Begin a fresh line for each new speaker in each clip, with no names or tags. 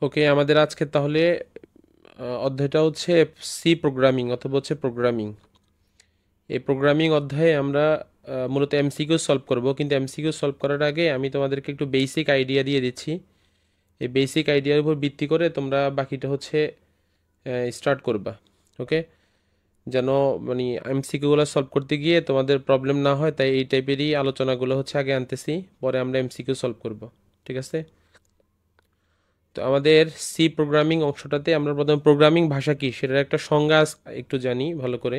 ওকে, আমাদের আজকে তাহলে অধ্যায়টা হচ্ছে সি প্রোগ্রামিং অথবা হচ্ছে প্রোগ্রামিং। এই প্রোগ্রামিং অধ্যায়ে আমরা মূলত এমসিকিউ সলভ করব, কিন্তু এমসিকিউ সলভ করার আগে আমি তোমাদেরকে একটু বেসিক আইডিয়া দিয়ে দিচ্ছি। এই বেসিক আইডিয়ার উপর ভিত্তি করে তোমরা বাকিটা হচ্ছে স্টার্ট করবা। ওকে, যেন মানে এমসিকিউগুলো সলভ করতে গিয়ে তোমাদের প্রবলেম না হয়, তাই এই টাইপেরই আলোচনাগুলো হচ্ছে আগে আনতেছি, পরে আমরা এমসিকিউ সলভ করব। ঠিক আছে? তো আমাদের সি প্রোগ্রামিং অংশটাতে আমরা প্রথমে প্রোগ্রামিং ভাষা কি সেটার একটা সংজ্ঞা একটু জানি ভালো করে।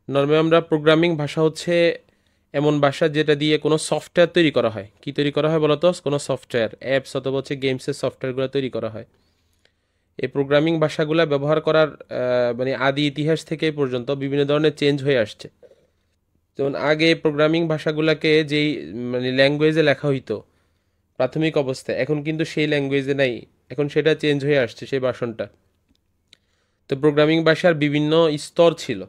নর্মালি আমরা প্রোগ্রামিং ভাষা হচ্ছে এমন ভাষা যেটা দিয়ে কোনো সফটওয়্যার তৈরি করা হয়। কি তৈরি করা হয় বলতো? কোনো সফটওয়্যার, অ্যাপস অথবা হচ্ছে গেমসের সফটওয়্যারগুলো তৈরি করা হয়। এই প্রোগ্রামিং ভাষাগুলো ব্যবহার করার মানে আদি ইতিহাস থেকে এই পর্যন্ত বিভিন্ন ধরনের চেঞ্জ হয়ে আসছে। যেমন আগে প্রোগ্রামিং ভাষাগুলোকে যেই মানে ল্যাঙ্গুয়েজে লেখা হইতো প্রাথমিক অবস্থায়, এখন কিন্তু সেই ল্যাঙ্গুয়েজে নাই, এখন সেটা চেঞ্জ হয়ে আসছে সেই ভাষণটা। তো প্রোগ্রামিং ভাষার বিভিন্ন স্তর ছিল,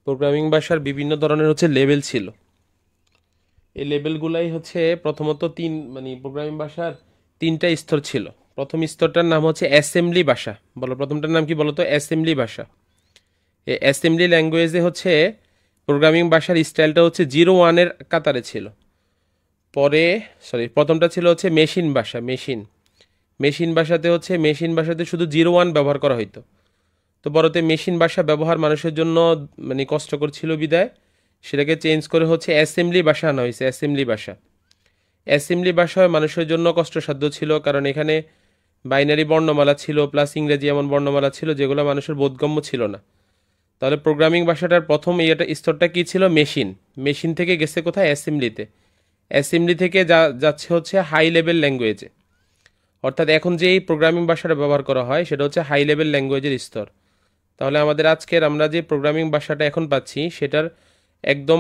প্রোগ্রামিং ভাষার বিভিন্ন ধরনের হচ্ছে লেভেল ছিল। এই লেভেলগুলাই হচ্ছে প্রথমত মানে প্রোগ্রামিং ভাষার তিনটা স্তর ছিল। প্রথম স্তরটার নাম হচ্ছে অ্যাসেম্বলি ভাষা। বলো, প্রথমটার নাম কি বলো তো? অ্যাসেম্বলি ভাষা। এই অ্যাসেম্বলি ল্যাঙ্গুয়েজে হচ্ছে প্রোগ্রামিং ভাষার স্টাইলটা হচ্ছে 0-1-এর কাতারে ছিল। পরে প্রথমটা ছিল হচ্ছে মেশিন ভাষা। মেশিন ভাষাতে হচ্ছে মেশিন ভাষাতে শুধু 0-1 ব্যবহার করা হইতো। তো বড়তে মেশিন ভাষা ব্যবহার মানুষের জন্য মানে কষ্টকর ছিল বিদায় সেটাকে চেঞ্জ করে হচ্ছে অ্যাসেম্বলি ভাষা আনা হয়েছে। অ্যাসেম্বলি ভাষা, অ্যাসেম্বলি ভাষায় মানুষের জন্য কষ্টসাধ্য ছিল, কারণ এখানে বাইনারি বর্ণমালা ছিল প্লাস ইংরেজি এমন বর্ণমালা ছিল যেগুলো মানুষের বোধগম্য ছিল না। তাহলে প্রোগ্রামিং ভাষাটার প্রথম স্তরটা কি ছিল? মেশিন থেকে গেছে কোথায়? অ্যাসেম্বলিতে। অ্যাসেম্বলি থেকে যাচ্ছে হচ্ছে হাই লেভেল ল্যাঙ্গুয়েজে। অর্থাৎ এখন যেই প্রোগ্রামিং ভাষাটা ব্যবহার করা হয় সেটা হচ্ছে হাই লেভেল ল্যাঙ্গুয়েজের স্তর। তাহলে আমাদের আজকের আমরা যে প্রোগ্রামিং ভাষাটা এখন পাচ্ছি সেটার একদম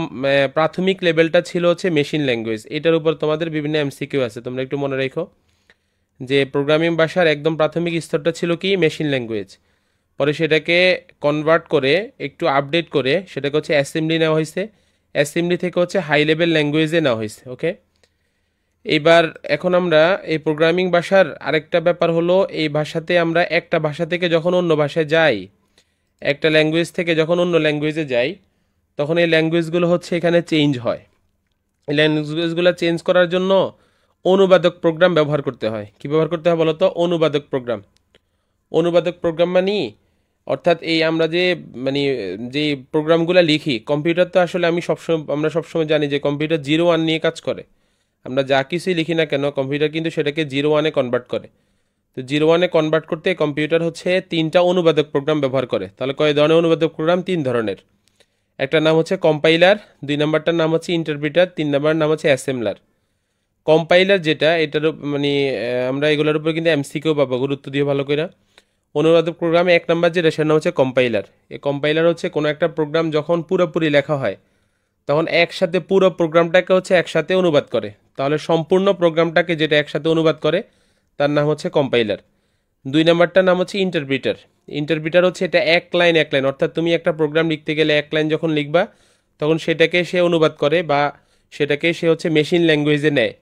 প্রাথমিক লেভেলটা ছিল হচ্ছে মেশিন ল্যাঙ্গুয়েজ। এটার উপর তোমাদের বিভিন্ন এমসিকিউ আছে, তোমরা একটু মনে রেখো যে প্রোগ্রামিং ভাষার একদম প্রাথমিক স্তরটা ছিল কি? Machine language. পরে সেটাকে কনভার্ট করে একটু আপডেট করে সেটাকে হচ্ছে অ্যাসেম্বলি নেওয়া হয়েছে। অ্যাসেম্বলি থেকে হচ্ছে হাই লেভেল ল্যাঙ্গুয়েজে নেওয়া হয়েছে। ওকে, এইবার এখন আমরা এই প্রোগ্রামিং ভাষার আরেকটা ব্যাপার হলো, এই ভাষাতে আমরা একটা ভাষা থেকে যখন অন্য ভাষায় যাই, একটা ল্যাঙ্গুয়েজ থেকে যখন অন্য ল্যাঙ্গুয়েজে যাই, তখন এই ল্যাঙ্গুয়েজগুলো হচ্ছে এখানে চেঞ্জ হয়। এই ল্যাঙ্গুয়েজগুলো চেঞ্জ করার জন্য অনুবাদক প্রোগ্রাম ব্যবহার করতে হয়। কি ব্যবহার করতে হয় বলো তো? অনুবাদক প্রোগ্রাম। অনুবাদক প্রোগ্রাম মানে অর্থাৎ এই আমরা যে মানে যে প্রোগ্রামগুলো লিখি, কম্পিউটার তো আসলে আমরা সবসময় জানি যে কম্পিউটার 0-1 নিয়ে কাজ করে। আমরা যা কিছুই লিখি না কেন কম্পিউটার কিন্তু সেটাকে 0-1-এ কনভার্ট করে। তো 0-1-এ কনভার্ট করতে কম্পিউটার হচ্ছে তিনটা অনুবাদক প্রোগ্রাম ব্যবহার করে। তাহলে কয় ধরনের অনুবাদক প্রোগ্রাম? 3 ধরনের। একটা নাম হচ্ছে কম্পাইলার, 2 নম্বরটার নাম হচ্ছে ইন্টারপ্রিটার, 3 নম্বরের নাম হচ্ছে অ্যাসেম্বলার। কম্পাইলার যেটা, এটার মানে আমরা এগুলোর উপর কিন্তু এমসিকিউ পাবো, গুরুত্ব দিয়ে ভালো করে। অনুবাদক প্রোগ্রামে 1 নম্বর যেটা সেটা হচ্ছে কম্পাইলার। এই কম্পাইলার হচ্ছে কোনো একটা প্রোগ্রাম যখন পুরোপুরি লেখা হয় তখন একসাথে পুরো প্রোগ্রামটাকে হচ্ছে একসাথে অনুবাদ করে। তাহলে সম্পূর্ণ প্রোগ্রামটাকে যেটা একসাথে অনুবাদ করে তার নাম হচ্ছে কম্পাইলার। 2 নম্বরটার নাম হচ্ছে ইন্টারপ্রিটার। ইন্টারপ্রিটার হচ্ছে এটা এক লাইন অর্থাৎ তুমি একটা প্রোগ্রাম লিখতে গেলে এক লাইন যখন লিখবা তখন সেটাকে সে অনুবাদ করে বা সেটাকে সে হচ্ছে মেশিন ল্যাঙ্গুয়েজে নেয়।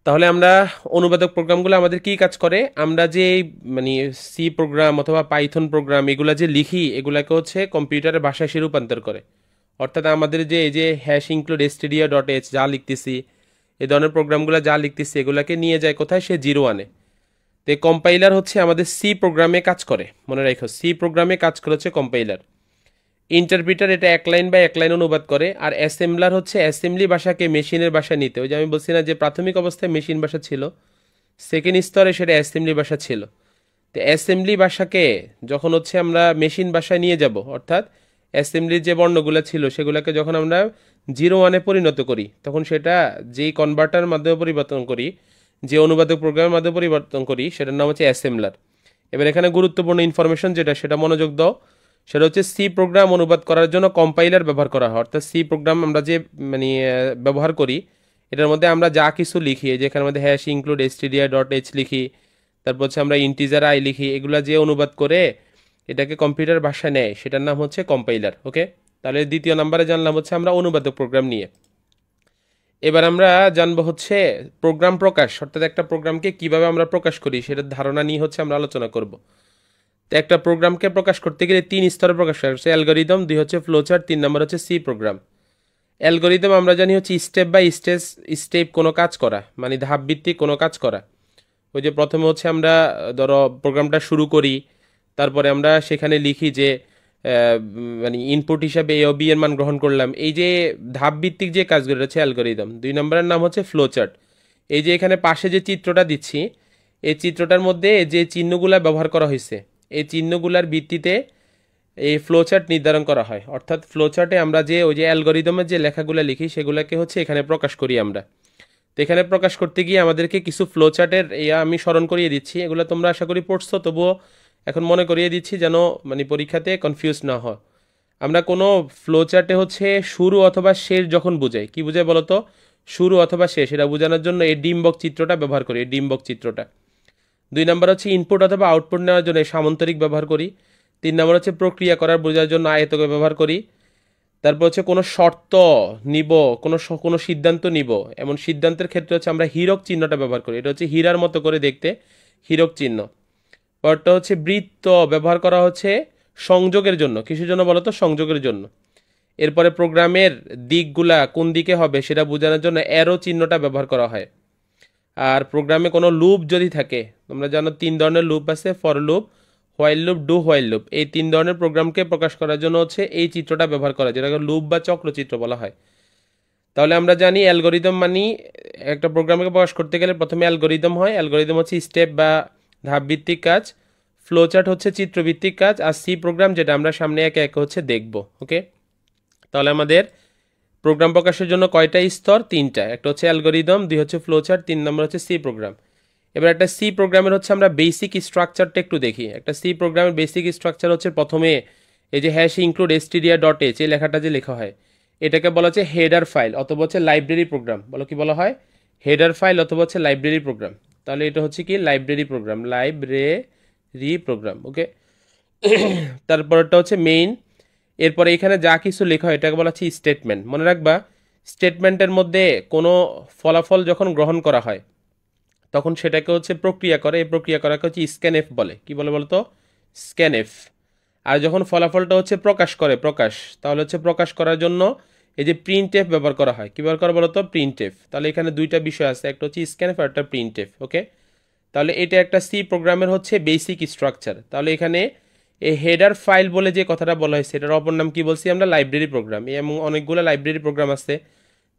তাহলে আমরা অনুবাদক প্রোগ্রামগুলো আমাদের কি কাজ করে? আমরা যে মানে সি প্রোগ্রাম অথবা পাইথন প্রোগ্রাম এগুলা যে লিখি এগুলাকে হচ্ছে কম্পিউটারের ভাষায় সে রূপান্তর করে। অর্থাৎ আমাদের যে এই যে #include_stdio.h যা লিখতেছি, এই ধরনের প্রোগ্রামগুলো যা লিখতেছি এগুলাকে নিয়ে যায় কোথায়? সে 0-1-এ। তো কম্পাইলার হচ্ছে আমাদের সি প্রোগ্রামে কাজ করে, মনে রাখো সি প্রোগ্রামে কাজ করে হচ্ছে কম্পাইলার। ইন্টারপ্রিটার এটা এক লাইন বা এক লাইন অনুবাদ করে। আর অ্যাসেম্বলার হচ্ছে অ্যাসেম্বলি ভাষাকে মেশিনের ভাষায় নিতে। ওই যে আমি বলছি না যে প্রাথমিক অবস্থায় মেশিন ভাষা ছিল, সেকেন্ড স্তরে সেটা অ্যাসেম্বলি ভাষা ছিল। তো অ্যাসেম্বলি ভাষাকে যখন হচ্ছে আমরা মেশিন ভাষায় নিয়ে যাব, অর্থাৎ অ্যাসেম্বলির যে বর্ণগুলো ছিল সেগুলোকে যখন আমরা 0-1-এ পরিণত করি, তখন সেটা যেই কনভার্টার মাধ্যমে পরিবর্তন করি, যে অনুবাদক প্রোগ্রামের মাধ্যমে পরিবর্তন করি, সেটার নাম হচ্ছে অ্যাসেম্বলার। এবার এখানে গুরুত্বপূর্ণ ইনফরমেশন যেটা সেটা মনোযোগ দাও। সেটা হচ্ছে সি প্রোগ্রাম অনুবাদ করার জন্য কম্পাইলার ব্যবহার করা হয়। অর্থাৎ সি প্রোগ্রাম আমরা যে মানে ব্যবহার করি এটার মধ্যে আমরা যা কিছু লিখি, যেখানের মধ্যে #include_stdio.h লিখি, তারপর হচ্ছে আমরা ইন্টিজার আই লিখি, এগুলা যে অনুবাদ করে এটাকে কম্পিউটার ভাষায় নেয় সেটার নাম হচ্ছে কম্পাইলার। ওকে, তাহলে দ্বিতীয় নম্বরে জানলাম হচ্ছে আমরা অনুবাদক প্রোগ্রাম নিয়ে। এবার আমরা জানবো হচ্ছে প্রোগ্রাম প্রকাশ, অর্থাৎ একটা প্রোগ্রামকে কিভাবে আমরা প্রকাশ করি সেটার ধারণা নিয়ে হচ্ছে আমরা আলোচনা করব। তো একটা প্রোগ্রামকে প্রকাশ করতে গেলে 3 স্তরে প্রকাশ করা হচ্ছে অ্যালগরিদম, 2 হচ্ছে ফ্লোচার্ট, 3 নম্বর হচ্ছে সি প্রোগ্রাম। অ্যালগরিদম আমরা জানি হচ্ছে স্টেপ বাই স্টেপ কোনো কাজ করা, মানে ধাপ ভিত্তিক কোনো কাজ করা। ওই যে প্রথমে হচ্ছে আমরা ধরো প্রোগ্রামটা শুরু করি, তারপরে আমরা সেখানে লিখি যে মানে ইনপুট হিসাবে এ ও বি এর মান গ্রহণ করলাম। এই যে ধাপ ভিত্তিক যে কাজগুলো হচ্ছে অ্যালগরিদম। 2 নম্বরের নাম হচ্ছে ফ্লোচার্ট। এই যে এখানে পাশে যে চিত্রটা দিচ্ছি, এই চিত্রটার মধ্যে যে চিহ্নগুলা ব্যবহার করা হয়েছে, এই চিহ্নগুলার ভিত্তিতে এই ফ্লোচার্ট নির্ধারণ করা হয়। অর্থাৎ ফ্লোচার্টে আমরা যে ওই যে অ্যালগরিদমের যে লেখাগুলো লিখি সেগুলোকে হচ্ছে এখানে প্রকাশ করি আমরা। তো এখানে প্রকাশ করতে গিয়ে আমাদেরকে কিছু ফ্লোচার্টের আমি স্মরণ করিয়ে দিচ্ছি, এগুলো তোমরা আশা করি পড়ছো, তবুও এখন মনে করিয়ে দিচ্ছি যেন মানে পরীক্ষাতে কনফিউজ না হয়। আমরা কোনো ফ্লোচার্টে হচ্ছে শুরু অথবা শেষ যখন বুঝাই, কি বুঝাই বলতো, শুরু অথবা শেষ, এটা বোঝানোর জন্য এই ডিম্বক চিত্রটা ব্যবহার করি, এই ডিম্বক চিত্রটা। 2 নম্বর হচ্ছে ইনপুট অথবা আউটপুট নেওয়ার জন্য সামান্তরিক ব্যবহার করি। 3 নম্বর হচ্ছে প্রক্রিয়া করার বোঝার জন্য আয়তকে ব্যবহার করি। তারপর হচ্ছে কোনো শর্ত নিব, কোনো সিদ্ধান্ত নিব, এমন সিদ্ধান্তের ক্ষেত্রে হচ্ছে আমরা হীরক চিহ্নটা ব্যবহার করি, এটা হচ্ছে হীরার মতো করে দেখতে, হীরক চিহ্ন। পরটা হচ্ছে বৃত্ত ব্যবহার করা হচ্ছে সংযোগের জন্য, কিসের জন্য বলতো, সংযোগের জন্য। এরপরে প্রোগ্রামের দিকগুলা কোন দিকে হবে সেটা বোঝানোর জন্য অ্যারো চিহ্নটা ব্যবহার করা হয়। আর প্রোগ্রামে কোনো লুপ যদি থাকে, তোমরা জানো 3 ধরনের লুপ আছে, for loop, while loop, do while loop. এই 3 ধরনের প্রোগ্রামকে প্রকাশ করার জন্য হচ্ছে এই চিত্রটা ব্যবহার করা, যেটাকে লুপ বা চক্রচিত্র বলা হয়। তাহলে আমরা জানি অ্যালগরিদম মানে একটা প্রোগ্রামকে প্রকাশ করতে গেলে প্রথমে অ্যালগরিদম হয়। অ্যালগরিদম হচ্ছে স্টেপ বা ধাপ ভিত্তিক কাজ, ফ্লোচার্ট হচ্ছে চিত্রভিত্তিক কাজ, আর সি প্রোগ্রাম যেটা আমরা সামনে একে একে হচ্ছে দেখব। ওকে, তাহলে আমাদের প্রোগ্রাম প্রকাশের জন্য কয়টা স্তর, 3টা। একটা হচ্ছে অ্যালগরিদম, 2 হচ্ছে ফ্লোচার্ট, 3 নম্বর হচ্ছে সি প্রোগ্রাম। এবার একটা সি প্রোগ্রামের হচ্ছে আমরা বেসিক স্ট্রাকচারটা একটু দেখি। একটা সি প্রোগ্রামের বেসিক স্ট্রাকচার হচ্ছে প্রথমে এই যে hash include stdio dot h, এই লেখাটা যে লেখা হয় এটাকে বলা হচ্ছে হেডার ফাইল অথবা হচ্ছে লাইব্রেরি প্রোগ্রাম। বলো কি বলা হয়, হেডার ফাইল অথবা হচ্ছে লাইব্রেরি প্রোগ্রাম। তাহলে এটা হচ্ছে কি লাইব্রেরি প্রোগ্রাম, লাইব্রেরি প্রোগ্রাম। ওকে, তারপরটা হচ্ছে মেইন। এরপরে এখানে যা কিছু লেখা হয় এটাকে বলা হচ্ছে স্টেটমেন্ট। মনে রাখবা, স্টেটমেন্টের মধ্যে কোনো ফলাফল যখন গ্রহণ করা হয় তখন সেটাকে হচ্ছে প্রক্রিয়া করে, এই প্রক্রিয়া করাকে হচ্ছে স্ক্যানএফ বলে। কি বলে বলতো, স্ক্যানএফ। আর যখন ফলাফলটা হচ্ছে প্রকাশ করে, প্রকাশ, তাহলে হচ্ছে প্রকাশ করার জন্য এই যে প্রিন্ট এফ ব্যবহার করা হয়। কি ব্যবহার করা বলতো, প্রিন্ট এফ। তাহলে এখানে দুইটা বিষয় আছে, একটা হচ্ছে স্ক্যানএফ আর একটা প্রিন্ট এফ। ওকে, তাহলে এটা একটা সি প্রোগ্রামের হচ্ছে বেসিক স্ট্রাকচার। তাহলে এখানে এই হেডার ফাইল বলে যে কথাটা বলা হয়েছে এটার অপর নাম কি বলছি আমরা, লাইব্রেরি প্রোগ্রাম। এমন অনেকগুলো লাইব্রেরি প্রোগ্রাম আছে,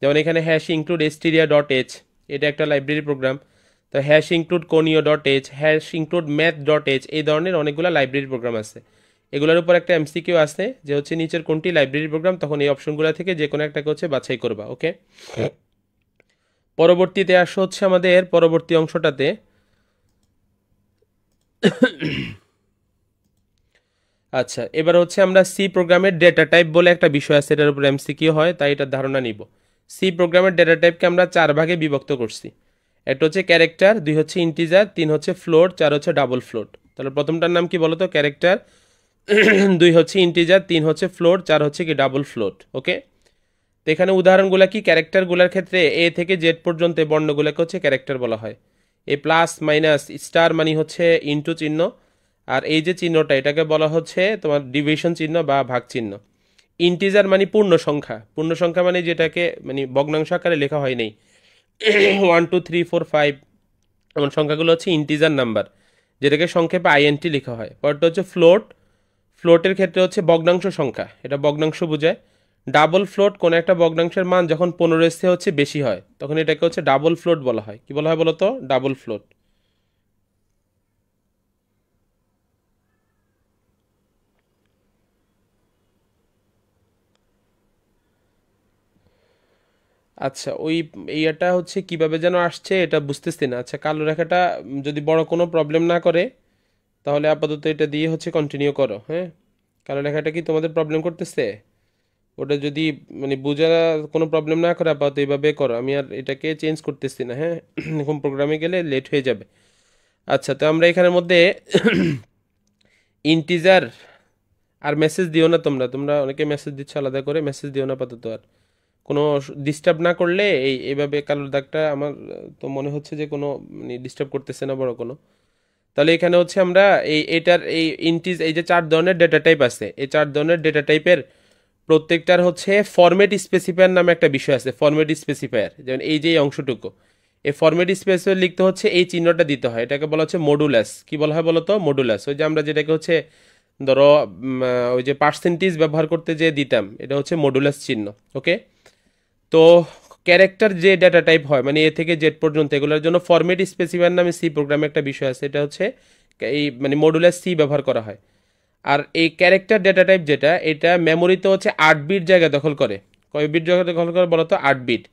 যেমন এখানে hash include stdio dot h, এটা একটা লাইব্রেরি প্রোগ্রাম। তো hash include conio dot h, hash include math dot h, এই ধরনের অনেকগুলো লাইব্রেরি প্রোগ্রাম আছে। এগুলোর উপর একটা এমসিকিউ আছে যে হচ্ছে নিচের কোনটি লাইব্রেরি প্রোগ্রাম, তখন এই অপশনগুলো থেকে যে কোনো একটাকে হচ্ছে বাছাই করবা। ওকে, পরবর্তীতে আসো হচ্ছে আমাদের পরবর্তী অংশটাতে। আচ্ছা, এবার হচ্ছে আমরা সি প্রোগ্রামের ডেটা টাইপ বলে একটা বিষয় আছে, এটার উপর এমসিকিউ হয়, তাই এটার ধারণা নিব। সি প্রোগ্রামের ডেটা টাইপকে আমরা 4 ভাগে বিভক্ত করছি। একটা হচ্ছে ক্যারেক্টার, 2 হচ্ছে ইন্টিজার, 3 হচ্ছে ফ্লোট, 4 হচ্ছে ডাবল ফ্লোট। তাহলে প্রথমটার নাম কি বলতো, ক্যারেক্টার, 2 হচ্ছে ইন্টিজার, 3 হচ্ছে ফ্লোট, 4 হচ্ছে কি ডাবল ফ্লোট। ওকে, তো এখানে উদাহরণগুলো কি, ক্যারেক্টারগুলোর ক্ষেত্রে এ থেকে জেড পর্যন্ত বর্ণগুলোকে হচ্ছে ক্যারেক্টার বলা হয়। এই প্লাস মাইনাস স্টার মানে হচ্ছে ইনটু চিহ্ন, আর এই যে চিহ্নটা এটাকে বলা হচ্ছে তোমার ডিভিশন চিহ্ন বা ভাগ চিহ্ন। ইন্টিজার মানে পূর্ণ সংখ্যা, পূর্ণ সংখ্যা মানে যেটাকে মানে ভগ্নাংশ আকারে লেখা হয় নাই, 1 2 3 4 5 এমন সংখ্যাগুলো হচ্ছে ইন্টিজার নাম্বার, যেটাকে সংক্ষেপে আইএনটি লেখা হয়। পরটা হচ্ছে ফ্লোট, ফ্লোটের ক্ষেত্রে হচ্ছে ভগ্নাংশ সংখ্যা, এটা ভগ্নাংশ বোঝায়। ডাবল ফ্লোট কোন একটা ভগ্নাংশের মান যখন 15 এর চেয়ে হচ্ছে বেশি হয় তখন এটাকে হচ্ছে ডাবল ফ্লোট বলা হয়। কি বলা হয় বলতো, ডাবল ফ্লোট। আচ্ছা, ওই ইয়েটা হচ্ছে কিভাবে যেন আসছে এটা বুঝতেছি না। আচ্ছা, কালো রেখাটা যদি বড় কোনো প্রবলেম না করে তাহলে আপাতত এটা দিয়ে হচ্ছে কন্টিনিউ করো। হ্যাঁ, কালো রেখাটা কি তোমাদের প্রবলেম করতেছে? ওটা যদি মানে বোঝা কোনো প্রবলেম না করে আপাতত এইভাবে করো, আমি আর এটাকে চেঞ্জ করতেছি না। হ্যাঁ, এখন প্রোগ্রামে গেলে লেট হয়ে যাবে। আচ্ছা, তো আমরা এখানের মধ্যে ইন্টিজার আর মেসেজ দিও না, তোমরা তোমরা অনেকে মেসেজ দিচ্ছ, আলাদা করে মেসেজ দিও না আপাতত। আর কোনো ডিস্টার্ব না করলে এইভাবে কালোর দাগটা আমার তো মনে হচ্ছে যে কোনো মানে ডিস্টার্ব করতেছে না বড় কোনো। তাহলে এখানে হচ্ছে আমরা এটার এই যে 4 ধরনের ডেটা টাইপ আছে, এই 4 ধরনের ডেটা টাইপের প্রত্যেকটার হচ্ছে ফরম্যাট স্পেসিফায়ার নামে একটা বিষয় আছে। ফরম্যাট স্পেসিফায়ার যেমন এই যে এই অংশটুকু, এই ফরম্যাট স্পেসিফায়ার লিখতে হচ্ছে এই চিহ্নটা দিতে হয়, এটাকে বলা হচ্ছে মডুলাস। কি বলা হয় বলো তো? মডুলাস। ওই যে আমরা যেটাকে হচ্ছে ধরো ওই যে পার্সেন্টেজ ব্যবহার করতে যে দিতাম, এটা হচ্ছে মডুলাস চিহ্ন। ওকে, তো ক্যারেক্টার যে ডেটা টাইপ হয় মানে এ থেকে জেড পর্যন্ত, এগুলোর জন্য ফরম্যাট স্পেসিফায়ার নামে সি প্রোগ্রামে একটা বিষয় আছে, এটা হচ্ছে এই মানে মডুলাস সি ব্যবহার করা হয়। আর এই ক্যারেক্টার ডেটা টাইপ যেটা, এটা মেমোরিতে হচ্ছে 8 বিট জায়গা দখল করে। কয় বিট জায়গা দখল করে বলো তো? 8 বিট।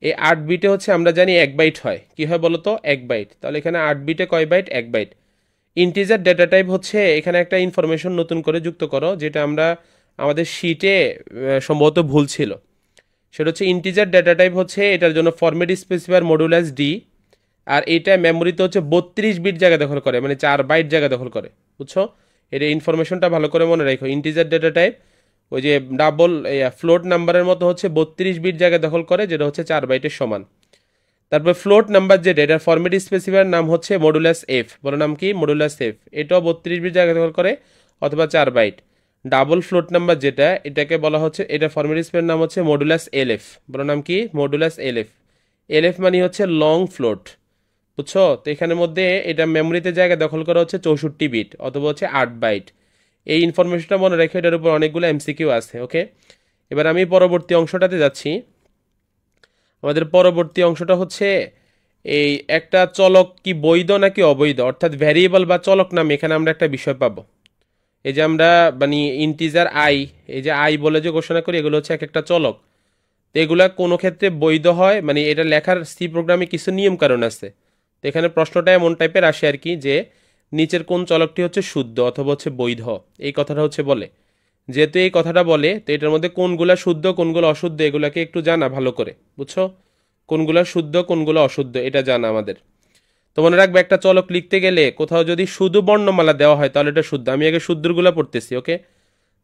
এই 8 বিটে হচ্ছে আমরা জানি 1 বাইট হয়। কি হয় বলো তো? 1 বাইট। তাহলে এখানে 8 বিটে কয় byte? 1 byte. Integer data type হচ্ছে এখানে একটা ইনফরমেশন নতুন করে যুক্ত করো, যেটা আমরা আমাদের শিটে সম্ভবত ভুল ছিল। সেটা হচ্ছে ইন্টিজার ডেটা টাইপ হচ্ছে এটার জন্য ফরম্যাট স্পেসিফায়ার মডুলাস ডি। আর এটা মেমোরিতে হচ্ছে 32 বিট জায়গা দখল করে, মানে 4 বাইট জায়গা দখল করে। বুঝছো? এটা ইনফরমেশনটা ভালো করে মনে রাখো। ইন্টিজার ডেটা টাইপ ওই যে ডাবল ফ্লোট নাম্বারের মতো হচ্ছে 32 বিট জায়গা দখল করে, যেটা হচ্ছে 4 বাইটের সমান। তারপর ফ্লোট নাম্বার যেটা, এটার ফরম্যাট স্পেসিফায়ার নাম হচ্ছে মডুলাস এফ। বড় নাম কি? Modulus F. এটাও 32 বিট জায়গা দখল করে অথবা 4 বাইট। ডাবল ফ্লোট নাম্বার যেটা, এটাকে বলা হচ্ছে, এটা ফরম্যাট স্পেসিফায়ার নাম হচ্ছে মডুলাস এল এফ। বড় নাম কি? Modulus L F. L F মানে হচ্ছে লং ফ্লোট। বুঝছো? তো এখানের মধ্যে এটা মেমোরিতে জায়গা দখল করা হচ্ছে 64 বিট অথবা হচ্ছে 8 বাইট। এই ইনফরমেশনটা মনে রেখে, এটার উপর অনেকগুলো এমসিকিউ আছে। ওকে, এবার আমি পরবর্তী অংশটাতে যাচ্ছি। আমাদের পরবর্তী অংশটা হচ্ছে এই একটা চলক কি বৈধ নাকি অবৈধ, অর্থাৎ ভ্যারিয়েবল বা চলক নাম, এখানে আমরা একটা বিষয় পাবো। এই যে আমরা মানে ইন্টিজার আই, এই যে আই বলে যে ঘোষণা করি, এগুলো হচ্ছে এক একটা চলক। তো এগুলা কোনো ক্ষেত্রে বৈধ হয়, মানে এটা লেখার সি প্রোগ্রামে কিছু নিয়ম কারণ আছে। তো এখানে প্রশ্নটা এমন টাইপের আসে আর কি, যে নিচের কোন চলকটি হচ্ছে শুদ্ধ অথবা হচ্ছে বৈধ, এই কথাটা হচ্ছে বলে। যেহেতু এই কথাটা বলে, তো এটার মধ্যে কোনগুলা শুদ্ধ কোনগুলো অশুদ্ধ এগুলাকে একটু জানা ভালো করে। বুঝছো? কোনগুলা শুদ্ধ কোনগুলো অশুদ্ধ এটা জানা আমাদের। তো মনে রাখবে, একটা চলক লিখতে গেলে কোথাও যদি শুধু বর্ণমালা দেওয়া হয় তাহলে এটা শুদ্ধ। আমি আগে শুদ্ধগুলো পড়তেছি। ওকে,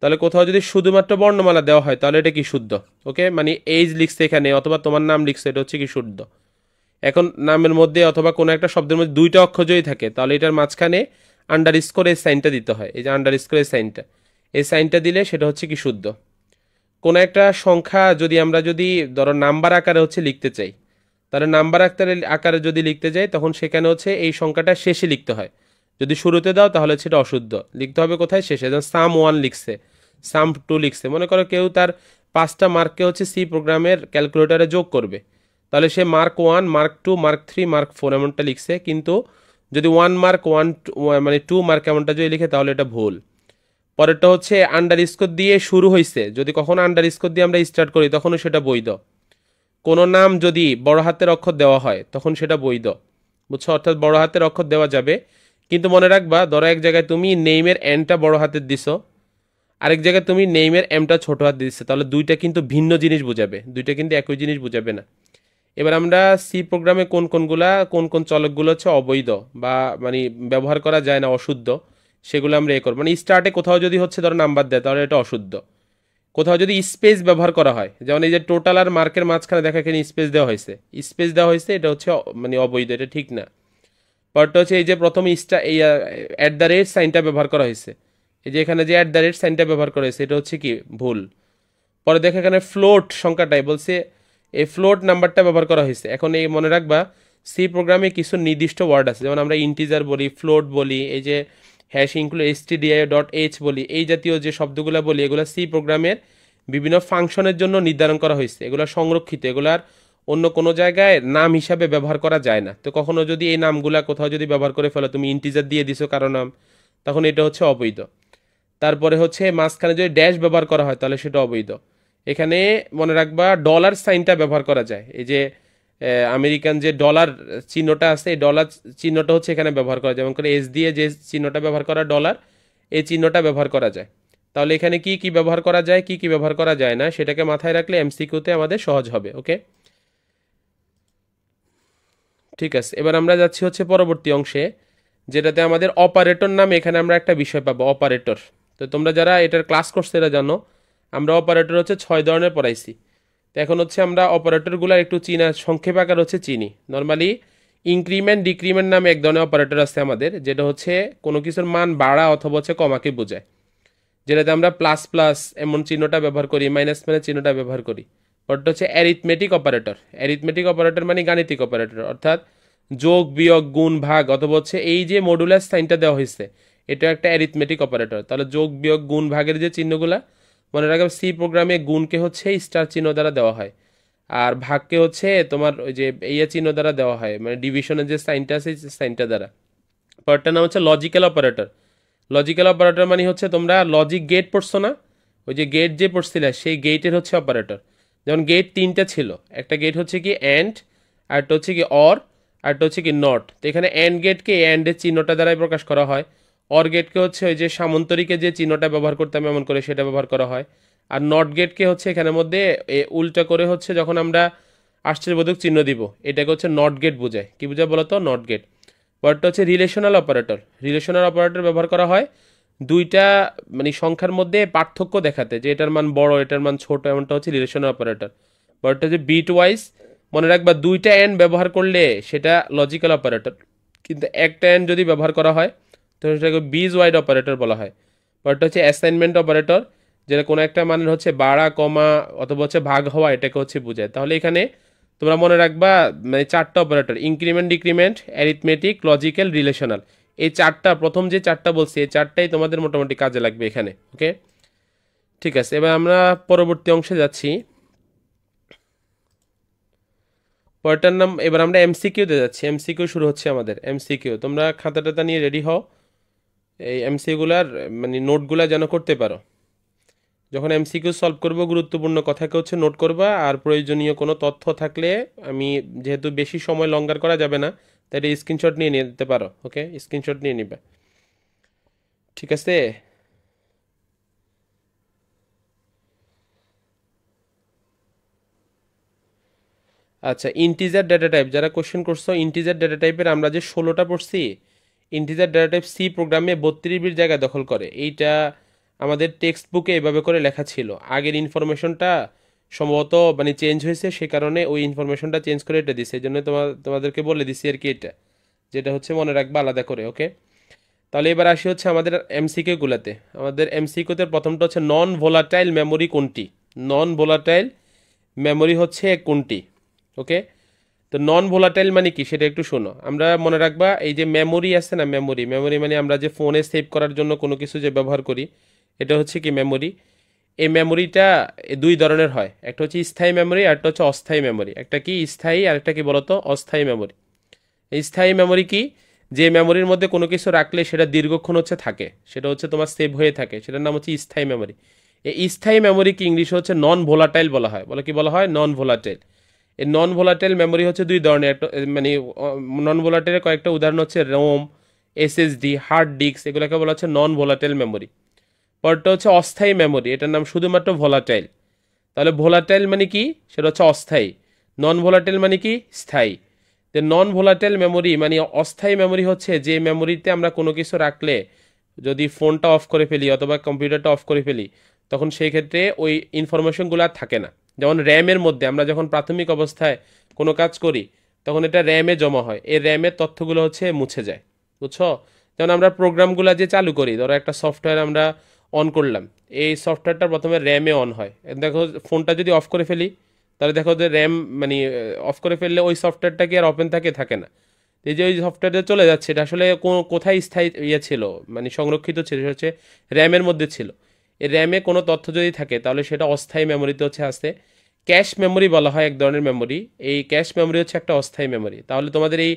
তাহলে কোথাও যদি শুধুমাত্র বর্ণমালা দেওয়া হয় তাহলে এটা কি শুদ্ধ। ওকে, মানে এইজ লিখছে এখানে অথবা তোমার নাম লিখছে, এটা হচ্ছে কি শুদ্ধ। এখন নামের মধ্যে অথবা কোনো একটা শব্দের মধ্যে 2টা অক্ষর যদি থাকে, তাহলে এটার মাঝখানে আন্ডার স্কোর এই সাইনটা দিতে হয়। এই যে আন্ডার স্কোর এই সাইনটা, এই সাইনটা দিলে সেটা হচ্ছে কি শুদ্ধ। কোনো একটা সংখ্যা যদি ধরো নাম্বার আকারে হচ্ছে লিখতে চাই, তাহলে নাম্বার আকারে যদি লিখতে যাই, তখন সেখানে হচ্ছে এই সংখ্যাটা শেষে লিখতে হয়। যদি শুরুতে দাও তাহলে সেটা অশুদ্ধ। লিখতে হবে কোথায়? শেষে। যেমন সাম 1 লিখছে, সাম 2 লিখছে। মনে করো কেউ তার 5টা মার্ককে হচ্ছে সি প্রোগ্রামের ক্যালকুলেটরে যোগ করবে, তাহলে সে মার্ক 1, মার্ক 2, মার্ক 3, মার্ক 4 এমনটা লিখছে। কিন্তু যদি 1 মার্ক 1 মানে 2 মার্ক এমনটা যদি লিখে, তাহলে এটা ভুল। পরেরটা হচ্ছে আন্ডার স্কোর দিয়ে শুরু হয়েছে, যদি কখনো আন্ডার স্কোর দিয়ে আমরা স্টার্ট করি তখনও সেটা বৈধ। কোনো নাম যদি বড় হাতের অক্ষর দেওয়া হয় তখন সেটা বৈধ। বুঝছো? অর্থাৎ বড় হাতের অক্ষর দেওয়া যাবে, কিন্তু মনে রাখবা, ধরো এক জায়গায় তুমি নেইমের এনটা বড় হাতের দিছো, আরেক জায়গায় তুমি নেইমের এমটা ছোট হাত দিচ্ছে, তাহলে দুইটা কিন্তু ভিন্ন জিনিস বুঝাবে, দুইটা কিন্তু একই জিনিস বুঝাবে না। এবার আমরা সি প্রোগ্রামে কোন কোন চলকগুলো হচ্ছে অবৈধ বা মানে ব্যবহার করা যায় না, অশুদ্ধ, সেগুলো আমরা করবো। মানে স্টার্টে কোথাও যদি হচ্ছে ধরো নাম্বার দেয় তাহলে এটা অশুদ্ধ। কোথাও যদি স্পেস ব্যবহার করা হয়, যেমন এই যে টোটাল আর মার্কের মাঝখানে দেখা এখানে স্পেস দেওয়া হয়েছে, স্পেস দেওয়া হয়েছে, এটা হচ্ছে মানে অবৈধ, এটা ঠিক না। পরটা হচ্ছে এই যে প্রথম এই অ্যাট দ্য রেট সাইনটা ব্যবহার করা হয়েছে, এই যে এখানে যে অ্যাট দ্য রেট সাইনটা ব্যবহার করা হয়েছে, এটা হচ্ছে কি ভুল। পরে দেখো এখানে ফ্লোট সংখ্যাটাই বলছে, এই ফ্লোট নাম্বারটা ব্যবহার করা হয়েছে। এখন এই মনে রাখবা, সি প্রোগ্রামে কিছু নির্দিষ্ট ওয়ার্ড আছে, যেমন আমরা ইন্টিজার বলি, ফ্লোট বলি, এই যে হ্যাশ ইনক্লুড stdio.h বলি, এই জাতীয় যে শব্দগুলো বলি, এগুলো সি প্রোগ্রামের বিভিন্ন ফাংশনের জন্য নির্ধারণ করা হয়েছে। এগুলো সংরক্ষিত, এগুলার অন্য কোনো জায়গায় নাম হিসাবে ব্যবহার করা যায় না। তো কখনো যদি এই নামগুলা কোথাও যদি ব্যবহার করে ফেলো, তুমি ইন্টিজার দিয়ে দিছো কারো নাম, তখন এটা হচ্ছে অবৈধ। তারপরে হচ্ছে মাঝখানে যদি ড্যাশ ব্যবহার করা হয় তাহলে সেটা অবৈধ। এখানে মনে রাখবা ডলার সাইনটা ব্যবহার করা যায়, এই যে আমেরিকান যে ডলার চিহ্নটা আছে, এই ডলার চিহ্নটা হচ্ছে এখানে ব্যবহার করা যায়, যেমন করে এস দিয়ে যে চিহ্নটা ব্যবহার করা ডলার, এই চিহ্নটা ব্যবহার করা যায়। তাহলে এখানে কি কি ব্যবহার করা যায় কি কি ব্যবহার করা যায় না, সেটাকে মাথায় রাখলে এমসিকিউতে আমাদের সহজ হবে। ওকে, ঠিক আছে। এবার আমরা যাচ্ছি হচ্ছে পরবর্তী অংশে, যেটাতে আমাদের অপারেটর নামে এখানে আমরা একটা বিষয় পাবো, অপারেটর। তো তোমরা যারা এটার ক্লাস করছো এরা জানো, আমরা অপারেটর হচ্ছে 6 ধরনের পড়াইছি। তো তো এখন হচ্ছে আমরা অপারেটরগুলো একটু চিনা সংক্ষেপ আকার হচ্ছে চিনি। নর্মালি ইনক্রিমেন্ট ডিক্রিমেন্ট নামে এক ধরনের অপারেটর আছে আমাদের, যেটা হচ্ছে কোনো কিছুর মান বাড়া অথবা হচ্ছে কমাকে বোঝায়, যেটাতে আমরা প্লাস প্লাস এমন চিহ্নটা ব্যবহার করি, মাইনাস মাইনাস চিহ্নটা ব্যবহার করি। ওটা হচ্ছে অ্যারিথমেটিক অপারেটর। অ্যারিথমেটিক অপারেটর মানে গাণিতিক অপারেটর, অর্থাৎ যোগ বিয়োগ গুণ ভাগ অথবা হচ্ছে এই যে মডুলাস সাইনটা দেওয়া হয়েছে এটা একটা অ্যারিথমেটিক অপারেটর। তাহলে যোগ বিয়োগ গুণ ভাগের যে চিহ্নগুলা মনে রাখবে, সি প্রোগ্রামে গুণকে হচ্ছে স্টার চিহ্ন দ্বারা দেওয়া হয়, আর ভাগকে হচ্ছে তোমার ওই যে এই চিহ্ন দ্বারা দেওয়া হয়, মানে ডিভিশনের যে সাইনটা আছে সেই সাইনটা দ্বারা। পরেরটার নাম হচ্ছে লজিক্যাল অপারেটর। লজিক্যাল অপারেটর মানে হচ্ছে তোমরা লজিক গেট পড়ছো না, ওই যে গেট যে পড়ছিলে সেই গেটের হচ্ছে অপারেটর। যেমন গেট তিনটা ছিল, একটা গেট হচ্ছে কি অ্যান্ড, আরেকটা হচ্ছে কি অর, আরেকটা হচ্ছে কি নট। তো এখানে অ্যান্ড গেটকে অ্যান্ডের চিহ্নটা দ্বারাই প্রকাশ করা হয়, অর গেটকে হচ্ছে ওই যে সামন্তরিকে যে চিহ্নটা ব্যবহার করতাম এমন করে সেটা ব্যবহার করা হয়, আর নট গেটকে হচ্ছে এখানের মধ্যে উল্টা করে হচ্ছে যখন আমরা আশ্চর্যবোধক চিহ্ন দিব এটাকে হচ্ছে নট গেট বোঝায়। কি বোঝায় বলো তো? Not get. পরটা হচ্ছে রিলেশনাল অপারেটর। রিলেশনাল অপারেটর ব্যবহার করা হয় দুইটা মানে সংখ্যার মধ্যে পার্থক্য দেখাতে, যে এটার মান বড় এটার মান ছোট, এমনটা হচ্ছে রিলেশনাল অপারেটর। পরটা হচ্ছে বিট ওয়াইজ। মনে রাখবা দুইটা এন্ড ব্যবহার করলে সেটা লজিক্যাল অপারেটর, কিন্তু একটা এন্ড যদি ব্যবহার করা হয় তো সেটাকে বিজ ওয়াইড অপারেটর বলা হয়। পরটা হচ্ছে অ্যাসাইনমেন্ট অপারেটর, যেটা কোনো একটা মানের হচ্ছে বাড়া কমা অথবা হচ্ছে ভাগ হওয়া এটাকে হচ্ছে বোঝায়। তাহলে এখানে তোমরা মনে রাখবা মানে চারটা operator, increment decrement arithmetic logical relational, এই চারটা প্রথম যে চারটা বলছি এই চারটাই তোমাদের মোটামুটি কাজে লাগবে এখানে। ওকে, ঠিক আছে, এবার আমরা পরবর্তী অংশে যাচ্ছি। পরেরটার নাম, এবার আমরা এমসিকিউতে যাচ্ছি। এমসিকিউ শুরু হচ্ছে আমাদের। এমসিকিউ, তোমরা খাতা টাতা নিয়ে রেডি হও, এই এমসিকিউগুলার মানে নোটগুলা যেন করতে পারো। যখন এমসিকিউ সলভ করবো গুরুত্বপূর্ণ কথাকে হচ্ছে নোট করবা, আর প্রয়োজনীয় কোনো তথ্য থাকলে আমি যেহেতু বেশি সময় লঙ্গার করা যাবে না তাই এটা স্ক্রিনশট নিয়ে নিতে পারো। ওকে, স্ক্রিনশট নিয়ে নিবে, ঠিক আছে। আচ্ছা, ইন্টিজার ডেটা টাইপ যারা কোশ্চেন করছো, ইন্টিজার ডেটা টাইপের আমরা যে 16টা পড়ছি, ইন্টিজার ডেটা টাইপ সি প্রোগ্রামে 32 বিট জায়গা দখল করে। এইটা আমাদের টেক্সট বুকে এভাবে করে লেখা ছিল। আগের ইনফরমেশনটা সম্ভবত মানে চেঞ্জ হয়েছে, সে কারণে ওই ইনফরমেশনটা চেঞ্জ করে এটা দিছে, এই জন্য তোমাদেরকে বলে দিছি আর কি, এটা যেটা হচ্ছে মনে রাখবা আলাদা করে। ওকে, তাহলে এবার আসি হচ্ছে আমাদের এমসিকিউ গুলাতে। আমাদের এমসিকিউতে প্রথমটা হচ্ছে নন ভোলাটাইল মেমোরি কোনটি? নন ভোলাটাইল মেমোরি হচ্ছে কোনটি? ওকে, তো নন ভোলাটাইল মানে কি সেটা একটু শোনো। আমরা মনে রাখবা এই যে মেমোরি আছে না, মেমোরি, মেমোরি মানে আমরা যে ফোনে সেভ করার জন্য কোনো কিছু যে ব্যবহার করি এটা হচ্ছে কি মেমোরি। এই মেমোরিটা দুই ধরনের হয়, একটা হচ্ছে স্থায়ী মেমোরি আর একটা হচ্ছে অস্থায়ী মেমোরি। একটা কি স্থায়ী আর একটা কি বলতো অস্থায়ী মেমোরি। এই স্থায়ী মেমোরি কি? যে মেমোরির মধ্যে কোনো কিছু রাখলে সেটা দীর্ঘক্ষণ হচ্ছে থাকে, সেটা হচ্ছে তোমার সেভ হয়ে থাকে, সেটার নাম হচ্ছে স্থায়ী মেমোরি। এই স্থায়ী মেমোরি কি ইংলিশে হচ্ছে নন ভোলাটাইল বলা হয়। বলে কি বলা হয়? Non volatile. এই নন ভোলাটাইল মেমোরি হচ্ছে দুই ধরনের। একটা মানে নন ভোলাটাইলের কয়েকটা উদাহরণ হচ্ছে রোম, এসএসডি, হার্ড ডিস্ক, এগুলোকে বলা হচ্ছে নন ভোলাটাইল মেমোরি। পরটা হচ্ছে অস্থায়ী মেমোরি, এটার নাম শুধুমাত্র ভোলাটাইল। তাহলে ভোলাটাইল মানে কি? সেটা হচ্ছে অস্থায়ী। নন ভোলাটাইল মানে কি? স্থায়ী। যে নন ভোলাটাইল মেমোরি মানে অস্থায়ী মেমোরি হচ্ছে যে মেমোরিতে আমরা কোনো কিছু রাখলে যদি ফোনটা অফ করে ফেলি অথবা কম্পিউটারটা অফ করে ফেলি তখন সেই ক্ষেত্রে ওই ইনফরমেশনগুলো আর থাকে না। যেমন র্যামের মধ্যে আমরা যখন প্রাথমিক অবস্থায় কোনো কাজ করি তখন এটা র্যামে জমা হয়, এই র্যামের তথ্যগুলো হচ্ছে মুছে যায়, বুঝছো? যেমন আমরা প্রোগ্রামগুলো যে চালু করি, ধরো একটা সফটওয়্যার আমরা অন করলাম, এই সফটওয়্যারটা প্রথমে র্যামে অন হয়। দেখো ফোনটা যদি অফ করে ফেলি তাহলে দেখো যে র্যাম মানে অফ করে ফেললে ওই সফটওয়্যারটা কি আর ওপেন থাকে না। এই যে ওই সফটওয়্যারে চলে যাচ্ছে এটা আসলে কোথায় স্থায়ী ইয়ে ছিল মানে সংরক্ষিত ছিল, সেটা হচ্ছে র্যামের মধ্যে ছিল। এই র্যামে কোনো তথ্য যদি থাকে তাহলে সেটা অস্থায়ী মেমোরিতে হচ্ছে আসে। ক্যাশ মেমোরি বলা হয় এক ধরনের মেমোরি, এই ক্যাশ মেমোরি হচ্ছে একটা অস্থায়ী মেমোরি। তাহলে তোমাদের এই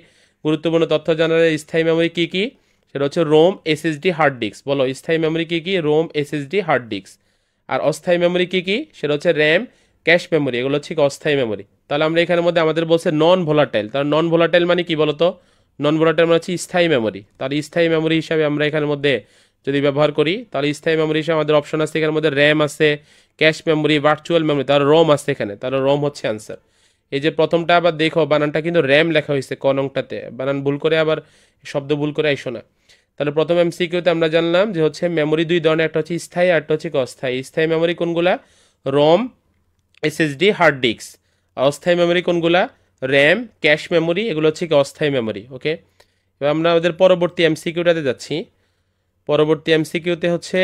গুরুত্বপূর্ণ তথ্য জানার স্থায়ী মেমোরি কী কী? সেটা হচ্ছে রোম, এসএসডি, হার্ড ডিস্ক। বলো স্থায়ী মেমোরি কী কী? ROM, SSD, hard disk. আর অস্থায়ী মেমোরি কী কী? সেটা হচ্ছে র্যাম, ক্যাশ মেমোরি, এগুলো হচ্ছে অস্থায়ী মেমোরি। তাহলে আমরা এখানের মধ্যে আমাদের বলছে নন ভোলাটাইল। তাহলে নন ভোলাটাইল মানে কি বলতো? নন ভোলাটাইল মানে হচ্ছে স্থায়ী মেমোরি। তাহলে স্থায়ী মেমোরি হিসাবে আমরা এখানের মধ্যে যদি ব্যবহার করি তাহলে স্থায়ী মেমোরি হিসাবে আমাদের অপশন আছে এখানের মধ্যে র্যাম আছে, ক্যাশ মেমোরি, ভার্চুয়াল মেমোরি, তাহলে রোম আছে এখানে, তাহলে রোম হচ্ছে অ্যান্সার। এই যে প্রথমটা আবার দেখো বানানটা কিন্তু র্যাম লেখা হয়েছে ক নংটাতে, বানান ভুল করে আবার শব্দ ভুল করে আইসো না। তাহলে প্রথম এমসিকিউতে আমরা জানলাম যে হচ্ছে মেমোরি দুই ধরনের, একটা হচ্ছে স্থায়ী আর একটা হচ্ছে অস্থায়ী। স্থায়ী মেমোরি কোনগুলা? ROM, SSD, hard disk. অস্থায়ী মেমোরি কোনগুলা? র্যাম, ক্যাশ মেমোরি, এগুলো হচ্ছে কি অস্থায়ী মেমোরি। ওকে, এবার আমরা আমাদের পরবর্তী এমসিকিউটাতে যাচ্ছি। পরবর্তী এমসিকিউতে হচ্ছে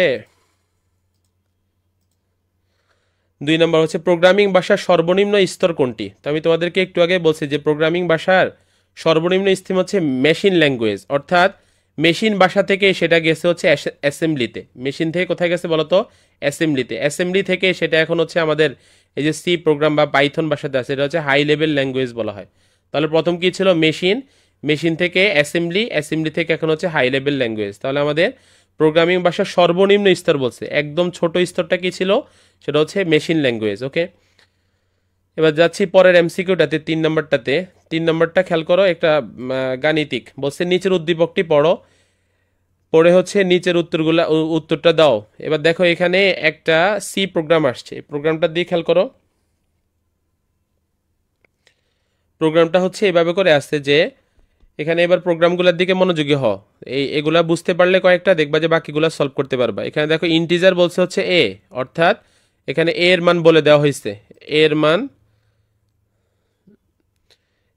2 নম্বর হচ্ছে প্রোগ্রামিং ভাষার সর্বনিম্ন স্তর কোনটি? তো আমি তোমাদেরকে একটু আগে বলছি যে প্রোগ্রামিং ভাষার সর্বনিম্ন স্তর হচ্ছে মেশিন ল্যাঙ্গুয়েজ, অর্থাৎ মেশিন ভাষা থেকে সেটা গেছে হচ্ছে অ্যাসেম্বলিতে। মেশিন থেকে কোথায় গেছে বলতো? অ্যাসেম্বলিতে। অ্যাসেম্বলি থেকে সেটা এখন হচ্ছে আমাদের এই যে সি প্রোগ্রাম বা পাইথন ভাষাতে আছে, এটা হচ্ছে হাই লেভেল ল্যাঙ্গুয়েজ বলা হয়। তাহলে প্রথম কি ছিল? মেশিন, মেশিন থেকে অ্যাসেম্বলি, অ্যাসেম্বলি থেকে এখন হচ্ছে হাই লেভেল ল্যাঙ্গুয়েজ। তাহলে আমাদের প্রোগ্রামিং ভাষার সর্বনিম্ন স্তর বলছে, একদম ছোট স্তরটা কি ছিল? সেটা হচ্ছে মেশিন ল্যাঙ্গুয়েজ। ওকে, এবার যাচ্ছি পরের এমসিকিউটাতে, 3 নম্বরটাতে। 3 নম্বরটা খেয়াল করো, একটা গাণিতিক বলছে নিচের উদ্দীপকটি পড়ো, পড়ে হচ্ছে নিচের উত্তরটা দাও। এবার দেখো এখানে একটা সি প্রোগ্রাম আসছে, প্রোগ্রামটা দিয়ে খেয়াল করো। প্রোগ্রামটা হচ্ছে এভাবে করে আসছে যে এখানে এবার প্রোগ্রামগুলোর দিকে মনোযোগী হও। এগুলা বুঝতে পারলে কয়েকটা দেখবা যে বাকিগুলা সলভ করতে পারবা। এখানে দেখো ইন্টিজার বলছে হচ্ছে এ, অর্থাৎ এখানে এ এর মান বলে দেওয়া হয়েছে। এ এর মান,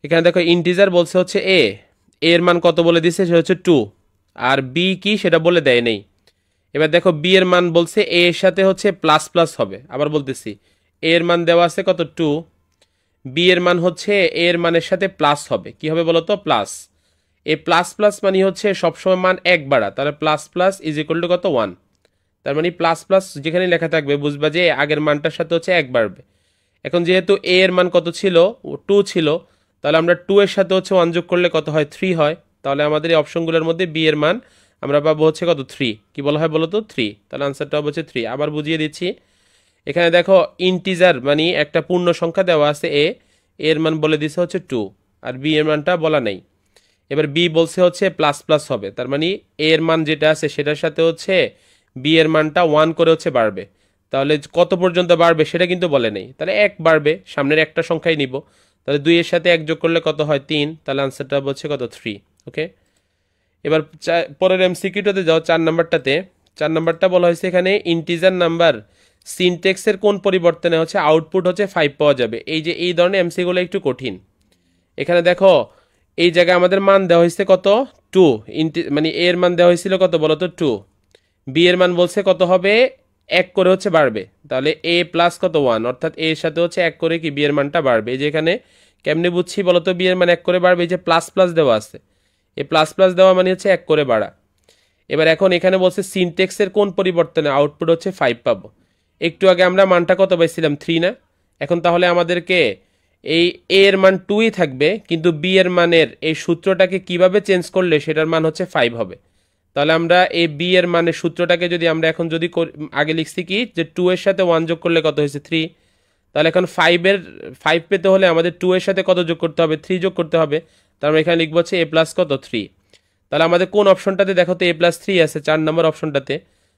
এখানে দেখো ইন্টিজার বলছে হচ্ছে এ, এর মান কত বলে দিছে? সেটা হচ্ছে 2। আর বি কি সেটা বলে দেয় নেই। এবার দেখো বি এর মান বলছে এ এর সাথে হচ্ছে প্লাস প্লাস হবে। আবার বলতেছি, এ এর মান দেওয়া আছে কত? 2। বি এর মান হচ্ছে এ এর মানের সাথে প্লাস হবে। কি হবে বলো তো? প্লাস। এ প্লাস প্লাস মানে হচ্ছে সবসময় মান এক বাড়া, তাহলে plus plus is equal to কত? 1। তার মানে প্লাস প্লাস যেখানে লেখা থাকবে বুঝবা যে আগের মানটার সাথে হচ্ছে এক বাড়বে। এখন যেহেতু এ এর মান কত ছিল? 2 ছিল, তাহলে আমরা 2 এর সাথে হচ্ছে 1 যোগ করলে কত হয়? 3 হয়। তাহলে আমাদের এই অপশনগুলোর মধ্যে বি এর মান আমরা পাবো হচ্ছে কত? 3। কি বলা হয় বলো তো? 3। তাহলে আনসারটা হবে হচ্ছে 3। আবার বুঝিয়ে দিচ্ছি, এখানে দেখো ইন্টিজার মানে একটা পূর্ণ সংখ্যা দেওয়া আছে এ, এর মান বলে দিছে হচ্ছে 2, আর বি এর মানটা বলা নেই। এবার বি বলছে হচ্ছে প্লাস প্লাস হবে, তার মানে এ এর মান যেটা আছে সেটার সাথে হচ্ছে বি এর মানটা 1 করে হচ্ছে বাড়বে। তাহলে কত পর্যন্ত বাড়বে সেটা কিন্তু বলে নেই, তাহলে 1 বাড়বে, সামনের একটা সংখ্যাই নিব। তাহলে 2 এর সাথে 1 যোগ করলে কত হয়? 3। তাহলে আনসারটা হচ্ছে কত? 3। ওকে, এবার পরের এমসিকিউটাতে যাও, 4 নম্বরটাতে। 4 নম্বরটা বলা হয়েছে এখানে ইন্টিজার নাম্বার সিনটেক্সের কোন পরিবর্তনে হচ্ছে আউটপুট হচ্ছে 5 পাওয়া যাবে। এই যে এই ধরনের এমসিগুলো একটু কঠিন। এখানে দেখো এই জায়গায় আমাদের মান দেওয়া হয়েছে কত? 2। মানে এর মান দেওয়া হয়েছিল কত বলো তো? 2। বি এর মান বলছে কত হবে? 1 করে হচ্ছে বাড়বে। তাহলে এ প্লাস কত? 1, অর্থাৎ এর সাথে হচ্ছে 1 করে কি বি এর মানটা বাড়বে। এই যে এখানে কেমনে বুঝছি বলো তো? বি এর মান 1 করে বাড়বে, এই যে প্লাস প্লাস দেওয়া আছে, এই প্লাস প্লাস দেওয়া মানে হচ্ছে 1 করে বাড়া। এবার এখন এখানে বলছে সিনটেক্সের কোন পরিবর্তনে আউটপুট হচ্ছে 5 পাবো। একটু আগে আমরা মানটা কত পাইছিলাম? 3 না? এখন তাহলে আমাদেরকে এই এ এর মান 2ই থাকবে, কিন্তু বি এর মানের এই সূত্রটাকে কিভাবে চেঞ্জ করলে সেটার মান হচ্ছে 5 হবে। তাহলে আমরা এই বি এর মানের সূত্রটাকে যদি আমরা এখন যদি আগে লিখছি কি যে 2 এর সাথে 1 যোগ করলে কত হয়েছে? 3। তাহলে এখন 5 পেতে হলে আমাদের 2 এর সাথে কত যোগ করতে হবে? 3 যোগ করতে হবে। তার আমরা এখানে লিখবো হচ্ছে এ প্লাস কত? 3। তাহলে আমাদের কোন অপশনটাতে দেখো তো A+3 আছে? 4 নম্বর অপশনটাতে।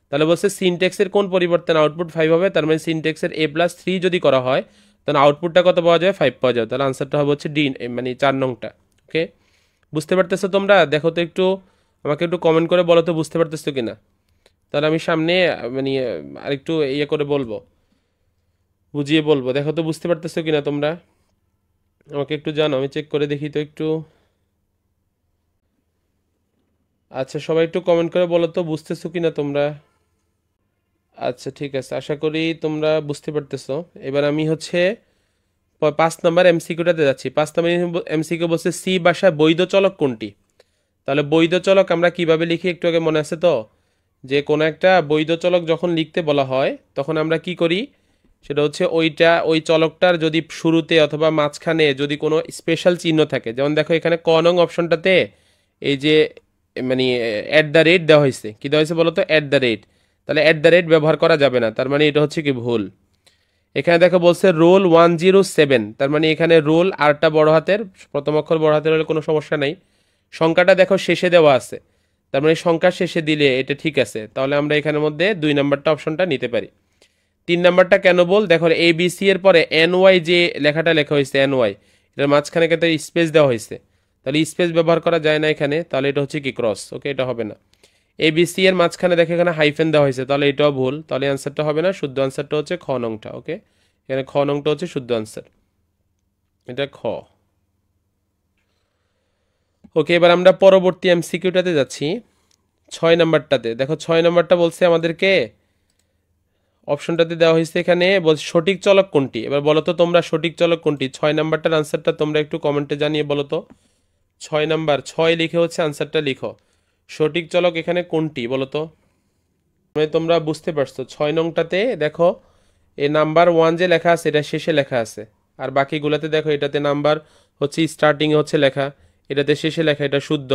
তাহলে বলছে সিনটেক্সের কোন পরিবর্তন আউটপুট 5 হবে। তার মানে সিনটেক্সের A+3 যদি করা হয় তাহলে আউটপুটটা কত পাওয়া যাবে? 5 পাওয়া যাবে। তাহলে আনসারটা হবে হচ্ছে ডি, মানে 4 নংটা। ওকে, বুঝতে পারতেছো তোমরা? দেখো তো একটু, আমাকে একটু কমেন্ট করে বলো তো বুঝতে পারতেছো কিনা। তাহলে আমি সামনে মানে আরেকটু ইয়ে করে বলবো, বুঝিয়ে বলবো। দেখো তো বুঝতে পারতেছো কিনা তোমরা, আমাকে একটু জানো, আমি চেক করে দেখি তো একটু। আচ্ছা, সবাই একটু কমেন্ট করে বলো তো বুঝতেছো কিনা তোমরা। আচ্ছা ঠিক আছে, আশা করি তোমরা বুঝতে পারতেছো। এবার আমি হচ্ছে 5 নম্বর এমসিকিউটাতে যাচ্ছি। 5 নম্বর এমসিকিউ বলছে সি ভাষায় বৈধ চলক কোনটি। তাহলে বৈধ চলক আমরা কিভাবে লিখি একটু আগে মনে আছে তো? যে কোনো একটা বৈধ চলক যখন লিখতে বলা হয় তখন আমরা কি করি? সেটা হচ্ছে ওই চলকটার যদি শুরুতে অথবা মাঝখানে যদি কোনো স্পেশাল চিহ্ন থাকে, যেমন দেখো এখানে ক নং অপশনটাতে এই যে মানে @ দেওয়া হয়েছে। কি দেওয়া হয়েছে বলো তো? @। তাহলে @ ব্যবহার করা যাবে না, তার মানে এটা হচ্ছে কি ভুল। এখানে দেখো বলছে রোল 107, তার মানে এখানে রোল আরটা বড় হাতের, প্রথম অক্ষর বড় হাতের হলে কোনো সমস্যা নাই। সংখ্যাটা দেখো শেষে দেওয়া আছে, তার মানে সংখ্যা শেষে দিলে এটা ঠিক আছে। তাহলে আমরা এখানের মধ্যে 2 নম্বরটা অপশনটা নিতে পারি। 3 নম্বরটা কেন বল? দেখো ABC এর পরে NY যে লেখাটা লেখা হয়েছে NY, এটার মাঝখানে কিন্তু স্পেস দেওয়া হয়েছে, তাহলে স্পেস ব্যবহার করা যায় না এখানে, তাহলে এটা হচ্ছে কি ক্রস। ওকে, এটা হবে না। ABC এর মাঝখানে দেখো এখানে হাইফেন দেওয়া হয়েছে, তাহলে এটাও ভুল, তাহলে অ্যান্সারটা হবে না। শুদ্ধ অ্যান্সারটা হচ্ছে খ নংটা। ওকে, এখানে খ নংটা হচ্ছে শুদ্ধ আনসার, এটা খ। ওকে, এবার আমরা পরবর্তী এমসিকিউটাতে যাচ্ছি, 6 নাম্বারটাতে। দেখো 6 নাম্বারটা বলছে আমাদেরকে, অপশনটাতে দেওয়া হয়েছে এখানে বলছে সঠিক চলক কোনটি। এবার বলো তো তোমরা সঠিক চলক কোনটি, 6 নাম্বারটার আনসারটা তোমরা একটু কমেন্টে জানিয়ে বলো তো। 6 নাম্বার, 6 লিখে হচ্ছে আনসারটা লিখো, সঠিক চলক এখানে কোনটি বলো তো। তোমরা বুঝতে পারছো 6 নংটাতে দেখো এই নাম্বার 1 যে লেখা আছে এটা শেষে লেখা আছে, আর বাকিগুলোতে দেখো এটাতে নাম্বার হচ্ছে স্টার্টিং এ হচ্ছে লেখা, এটাতে শেষে লেখা, এটা শুদ্ধ।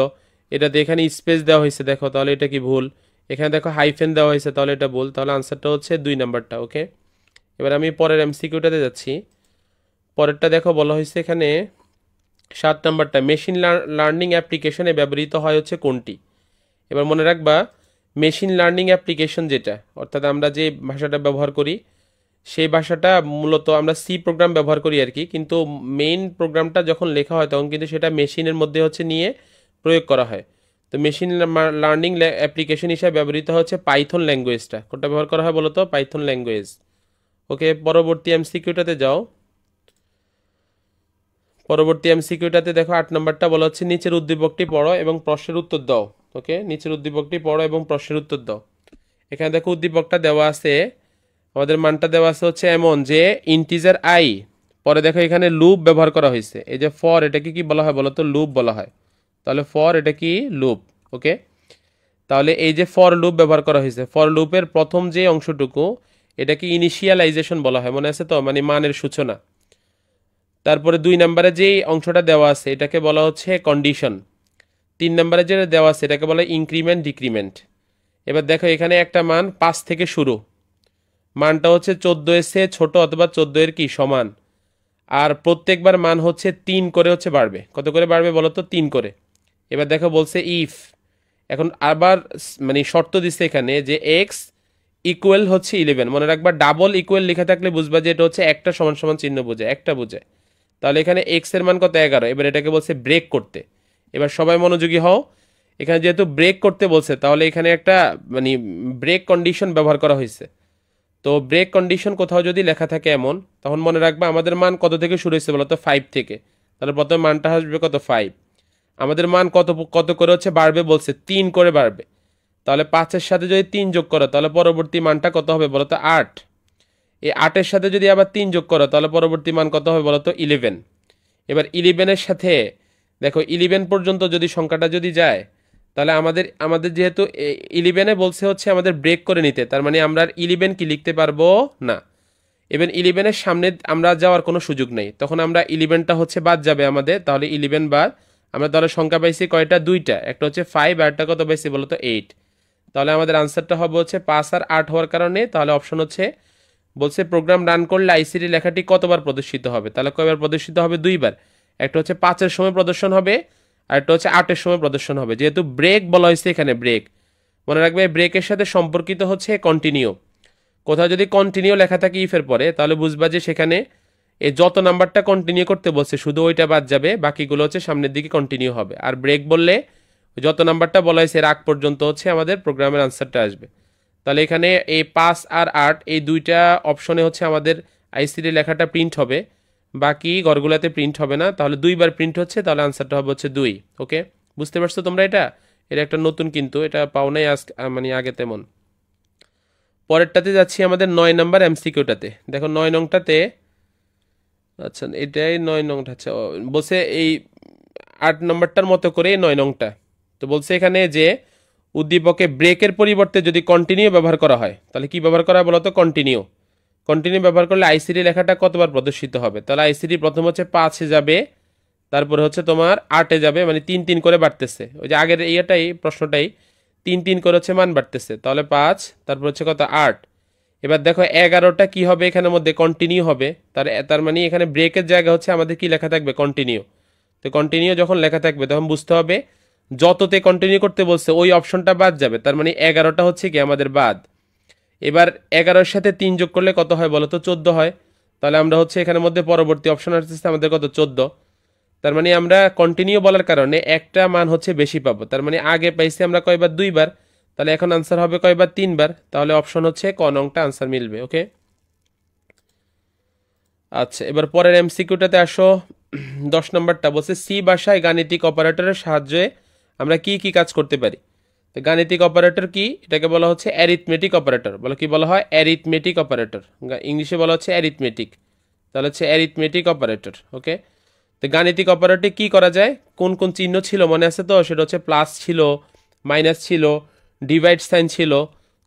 এটাতে এখানে স্পেস দেওয়া হয়েছে দেখো, তাহলে এটা কি ভুল। এখানে দেখো হাইফেন দেওয়া হয়েছে, তাহলে এটা ভুল। তাহলে আনসারটা হচ্ছে 2 নাম্বারটা। ওকে, এবার আমি পরের এমসিকিউটাতে যাচ্ছি। পরেরটা দেখো বলা হয়েছে এখানে 7 নাম্বারটা, মেশিন লার্নিং অ্যাপ্লিকেশনে ব্যবহৃত হয় হচ্ছে কোনটি। এবার মনে রাখবা মেশিন লার্নিং অ্যাপ্লিকেশন যেটা, অর্থাৎ আমরা যে ভাষাটা ব্যবহার করি সেই ভাষাটা মূলত আমরা সি প্রোগ্রাম ব্যবহার করি আর কি, কিন্তু মেইন প্রোগ্রামটা যখন লেখা হয় তখন কিন্তু সেটা মেশিনের মধ্যে হচ্ছে নিয়ে প্রয়োগ করা হয়। তো মেশিন লার্নিং অ্যাপ্লিকেশন হিসেবে ব্যবহৃত হচ্ছে পাইথন ল্যাঙ্গুয়েজটা। কোনটা ব্যবহার করা হয় বলো তো, পাইথন ল্যাঙ্গুয়েজ। ওকে, পরবর্তী এমসিকিউটাতে যাও। পরবর্তী এমসিকিউটাতে দেখো 8 নাম্বারটা বলা হচ্ছে নিচের উদ্দীপকটি পড়ো এবং প্রশ্নের উত্তর দাও। ওকে, নিচের উদ্দীপকটি পড়ো এবং প্রশ্নের উত্তর দাও। এখানে দেখো উদ্দীপকটা দেওয়া আছে, আমাদের মানটা দেওয়া আছে হচ্ছে এমন যে ইন্টিজার আই, পরে দেখো এখানে লুপ ব্যবহার করা হয়েছে। এই যে ফর, এটাকে কি বলা হয় বলো তো, লুপ বলা হয়। তাহলে ফর এটা কি লুপ। ওকে, তাহলে এই যে ফর লুপ ব্যবহার করা হয়েছে, ফর লুপের প্রথম যে অংশটুকু এটাকে ইনিশিয়ালাইজেশন বলা হয়, মনে আছে তো, মানে মানের সূচনা। তারপরে 2 নম্বরে যে অংশটা দেওয়া আছে এটাকে বলা হচ্ছে কন্ডিশন। 3 নম্বরে যেটা দেওয়া আছে এটাকে বলা ইনক্রিমেন্ট ডিক্রিমেন্ট। এবার দেখো এখানে একটা মান 5 থেকে শুরু, মানটা হচ্ছে 14 এর চেয়ে ছোট অথবা 14 এর কি সমান, আর প্রত্যেকবার মান হচ্ছে 3 করে হচ্ছে বাড়বে। কত করে বাড়বে বলো তো, 3 করে। এবার দেখো বলছে ইফ, এখন আবার মানে শর্ত দিচ্ছে এখানে যে এক্স ইকুয়াল হচ্ছে 11। মনে রাখবা ডাবল ইকুয়াল লেখা থাকলে বুঝবা যে এটা হচ্ছে একটা সমান সমান চিহ্ন বোঝায়, একটা বোঝায়। তাহলে এখানে এক্স এর মান কত, 11। এবার এটাকে বলছে ব্রেক করতে। এবার সবাই মনোযোগী হও, এখানে যেহেতু ব্রেক করতে বলছে তাহলে এখানে একটা মানে ব্রেক কন্ডিশন ব্যবহার করা হয়েছে। তো ব্রেক কন্ডিশন কোথাও যদি লেখা থাকে এমন, তখন মনে রাখবা আমাদের মান কত থেকে শুরু হয়েছে বলতো, 5 থেকে। তাহলে প্রথমে মানটা আসবে কত, 5। আমাদের মান কত কত করে হচ্ছে বাড়বে বলছে, 3 করে বাড়বে। তাহলে 5-এর সাথে যদি 3 যোগ করো তাহলে পরবর্তী মানটা কত হবে বলতো, 8। এই 8-এর সাথে যদি আবার 3 যোগ করো তাহলে পরবর্তী মান কত হবে বলতো, 11। এবার 11-এর সাথে দেখো 11 পর্যন্ত যদি সংখ্যাটা যদি যায়, তাহলে আমাদের আমাদের যেহেতু 11-এ বলছে হচ্ছে আমাদের ব্রেক করে নিতে, তার মানে আমরা আর 11 কি লিখতে পারবো না। এবার 11-এর সামনে আমরা যাওয়ার কোনো সুযোগ নেই, তখন আমরা 11টা হচ্ছে বাদ যাবে আমাদের, তাহলে 11 বাদ। আমরা তাহলে সংখ্যা পাইছি কয়টা, 2টা, একটা হচ্ছে 5 আর একটা কত পাইছি বলতো, 8। তাহলে আমাদের আনসারটা হবে হচ্ছে 5 আর 8 হওয়ার কারণে, তাহলে অপশন হচ্ছে বলছে প্রোগ্রাম রান করলে আইসিটি লেখাটি কতবার প্রদর্শিত হবে। তাহলে কয়বার প্রদর্শিত হবে, 2বার। একটা হচ্ছে 5-এর সময় প্রদর্শন হবে আর একটা হচ্ছে 8-এর সময় প্রদর্শন হবে। যেহেতু ব্রেক বলা হয়েছে এখানে, ব্রেক মনে রাখবে ব্রেকের সাথে সম্পর্কিত হচ্ছে কন্টিনিউ। কোথাও যদি কন্টিনিউ লেখা থাকে ইফের পরে তাহলে বুঝবা যে সেখানে এই যত নাম্বারটা কন্টিনিউ করতে বলছে শুধু ওইটা বাদ যাবে, বাকিগুলো হচ্ছে সামনের দিকে কন্টিনিউ হবে। আর ব্রেক বললে যত নাম্বারটা বলা হয়েছে এর আগ পর্যন্ত হচ্ছে আমাদের প্রোগ্রামের আনসারটা আসবে। তাহলে এখানে এই 5 আর 8 এই দুইটা অপশনে হচ্ছে আমাদের আইসিডি লেখাটা প্রিন্ট হবে, বাকি ঘরগুলোতে প্রিন্ট হবে না। তাহলে 2বার প্রিন্ট হচ্ছে, তাহলে আনসারটা হবে হচ্ছে 2। ওকে, বুঝতে পারছো তোমরা এটা, এটা একটা নতুন, কিন্তু এটা পাও নাই আজ মানে আগে তেমন। পরেরটাতে যাচ্ছি আমাদের 9 নাম্বার এমসিকিউটাতে। দেখো 9 নংটাতে, আচ্ছা এটাই 9 নংটা, আচ্ছা বলছে এই 8 নম্বরটার মতো করে 9 নংটা। তো বলছে এখানে যে উদ্দীপকে ব্রেকের পরিবর্তে যদি কন্টিনিউ ব্যবহার করা হয় তাহলে কি ব্যবহার করা হয় বলতো, কন্টিনিউ। কন্টিনিউ ব্যবহার করলে আইসিডি লেখাটা কতবার প্রদর্শিত হবে। তাহলে আইসিডি প্রথম হচ্ছে 5-এ যাবে, তারপরে হচ্ছে তোমার 8-এ যাবে, মানে 3 3 করে বাড়তেছে। ওই যে আগের ইয়েটাই প্রশ্নটাই 3 3 করে হচ্ছে মান বাড়তেছে। তাহলে 5, তারপর হচ্ছে কত, 8। এবার দেখো 11টা কি হবে এখানের মধ্যে, কন্টিনিউ হবে। তার মানে এখানে ব্রেকের জায়গা হচ্ছে আমাদের কি লেখা থাকবে, কন্টিনিউ। তো কন্টিনিউ যখন লেখা থাকবে তখন বুঝতে হবে যততে কন্টিনিউ করতে বলছে ওই অপশনটা বাদ যাবে, তার মানে 11টা হচ্ছে কি আমাদের বাদ। এবার 11-এর সাথে 3 যোগ করলে কত হয় বলো তো, 14 হয়। তাহলে আমরা হচ্ছে এখানের মধ্যে পরবর্তী অপশন আসছে আমাদের কত, 14। তার মানে আমরা কন্টিনিউ বলার কারণে একটা মান হচ্ছে বেশি পাবো, তার মানে আগে পাইছি আমরা কয়বার, 2বার। তাহলে এখন আনসার হবে কয়বার, 3বার। তাহলে অপশন হচ্ছে ক নংটা আনসার মিলবে। ওকে, আচ্ছা, এবার পরের এমসিকিউটাতে আসো। 10 নম্বরটা বলছে সি ভাষায় গাণিতিক অপারেটরের সাহায্যে আমরা কি কি কাজ করতে পারি। তো গাণিতিক অপারেটর কি, এটাকে বলা হচ্ছে অ্যারিথমেটিক অপারেটর। বলো কি বলা হয়? Arithmetic operator. ইংলিশে বলা হচ্ছে অ্যারিথমেটিক। তাহলে হচ্ছে অ্যারিথমেটিক অপারেটর। ওকে, তো গাণিতিক অপারেটরে কি করা যায়, কোন কোন চিহ্ন ছিল মনে আছে তো? সেটা হচ্ছে প্লাস ছিল, মাইনাস ছিল, ডিভাইড সাইন ছিল,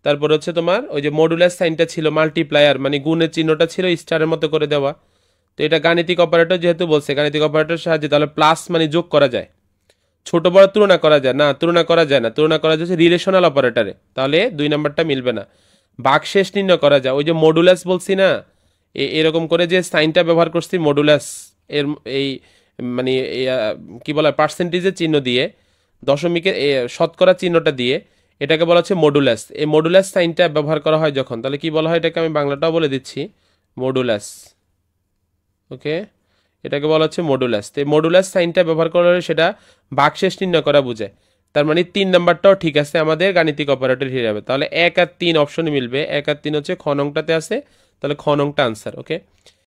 তারপর হচ্ছে তোমার ওই যে মডুলাস সাইনটা ছিল, মাল্টিপ্লায়ার মানে গুণের চিহ্নটা ছিল স্টারের মতো করে দেওয়া। তো এটা গাণিতিক অপারেটর যেহেতু বলছে, গাণিতিক অপারেটরের সাহায্যে তাহলে প্লাস মানে যোগ করা যায়, ছোট বড় তুলনা করা যায় না, তুলনা করা যায় না, তুলনা করা যাচ্ছে রিলেশনাল অপারেটরে, তাহলে 2 নম্বরটা মিলবে না। ভাগশেষ নির্ণয় করা যায়, ওই যে মডুলাস বলছি না, এরকম করে যে সাইনটা ব্যবহার করছি মডুলাস, এর এই মানে কি বলা হয়, পার্সেন্টেজের চিহ্ন দিয়ে, দশমিকের শতকরা চিহ্নটা দিয়ে, এটাকে বলা হচ্ছে মডুলাস। এই মডুলাস সাইনটা ব্যবহার করা হয় যখন, তাহলে কি বলা হয় এটাকে, আমি বাংলাটাও বলে দিচ্ছি, মডুলাস। ওকে, এটাকে বলা হচ্ছে মডুলাস। তো এই মডুলাস সাইনটা ব্যবহার করলে সেটা ভাগশেষ নির্ণয় করা বোঝায়। তার মানে 3 নম্বরটাও ঠিক আছে, আমাদের গাণিতিক অপারেটর হিসেবে যাবে। তাহলে 1 আর 3 অপশনে মিলবে, 1 আর 3 হচ্ছে খ নংটাতে আছে, তাহলে খ নংটা আনসার। ওকে।